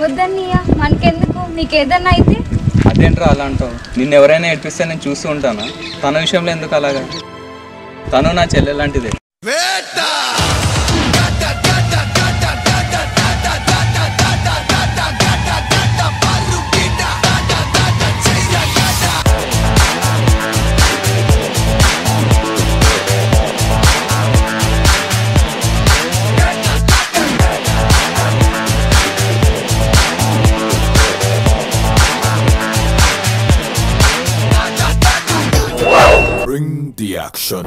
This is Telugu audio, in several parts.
వద్దన్నయ్య, మనకెందుకు, నీకేదన్నా అయితే. అదేంట్రా అలా అంటావు? నిన్ను ఎవరైనా ఏడిపిస్తే నేను చూస్తూ ఉంటాను. తన విషయంలో ఎందుకు అలాగా? తను నా చెల్లె లాంటిదే. Bring the action.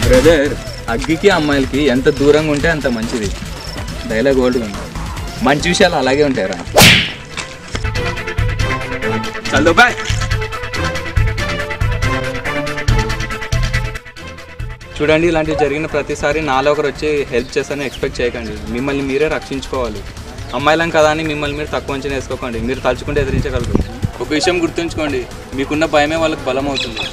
బ్రదర్, అగ్గికి అమ్మాయిలకి ఎంత దూరంగా ఉంటే అంత మంచిది. డైలాగ్ ఓల్డ్గా ఉంది. మంచి విషయాలు అలాగే ఉంటాయిరా. చల్దో బాయ్. చూడండి, ఇలాంటివి జరిగిన ప్రతిసారి నాలో ఒకరు వచ్చి హెల్ప్ చేస్తారని ఎక్స్పెక్ట్ చేయకండి. మిమ్మల్ని మీరే రక్షించుకోవాలి. అమ్మాయిలం కదా అని మిమ్మల్ని మీరు తక్కువ అంచనా వేసుకోకండి. మీరు తలుచుకుంటే ఎదిరించగలరు. ఒక విషయం గుర్తుంచుకోండి, మీకున్న భయమే వాళ్ళకి బలం అవుతుంది.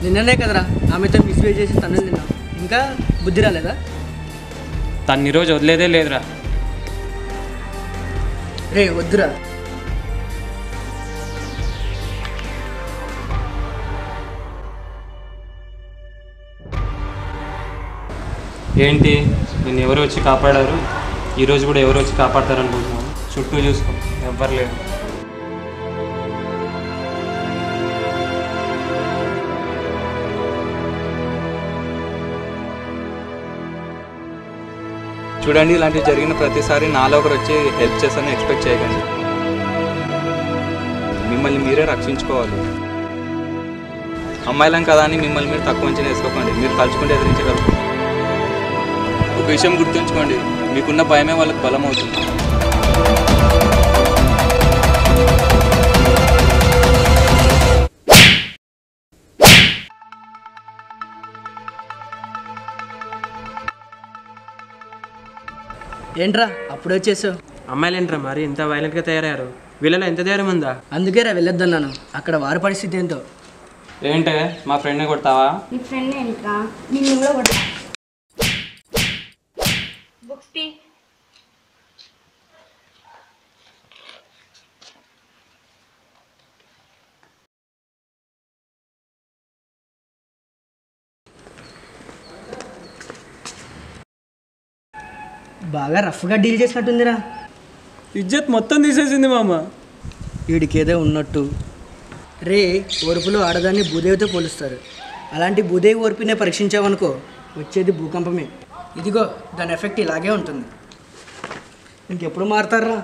నిన్ననే కదరా ఆమెతో మిస్బిహేవ్ చేసి తను తిన్నా, ఇంకా బుద్ధి రాలేదా? తను ఈరోజు వదిలేదే లేదురా. రే వద్దురా. ఏంటి, నేను ఎవరు వచ్చి కాపాడారు? ఈరోజు కూడా ఎవరు వచ్చి కాపాడతారనుకుంటున్నాను. చుట్టూ చూసుకో, ఎవ్వరు లేరు. చూడండి, ఇలాంటివి జరిగిన ప్రతిసారి నాలో ఒకరు వచ్చి హెల్ప్ చేస్తారని ఎక్స్పెక్ట్ చేయకండి. మిమ్మల్ని మీరే రక్షించుకోవాలి. అమ్మాయిలం కదా అని మిమ్మల్ని మీరు తక్కువ అంచనా వేసుకోకండి. మీరు తలుచుకుంటే ఎదిరించగలరు. ఒక విషయం గుర్తుంచుకోండి, మీకున్న భయమే వాళ్ళకి బలం అవుతుంది. ఏంట్రా అప్పుడే వచ్చేసావు? అమ్మాయిలు ఏంట్రా మరి ఇంత వైలెంట్గా తయారయ్యారు? వీళ్ళలో ఎంత ధైర్యం ఉందా? అందుకేరా వెళ్ళొద్దన్నాను. అక్కడ వారి పరిస్థితి ఏంటో. ఏంటే, మా ఫ్రెండ్ని కొడతావా? నీ ఫ్రెండ్ ఏంట్రా, నిన్ను కూడా కొడతా. బుక్స్ తీ. బాగా రఫ్గా డీల్ చేసినట్టుందిరా. ఇజ్జత్ మొత్తం తీసేసింది మామ. వీడికేదో ఉన్నట్టు. రే, ఓర్పులో ఆడదాన్ని భూదేవితో పోలుస్తారు. అలాంటి భూదేవి ఓర్పునే పరీక్షించావనుకో, వచ్చేది భూకంపమే. ఇదిగో దాని ఎఫెక్ట్ ఇలాగే ఉంటుంది. ఇంకెప్పుడు మారుతారా?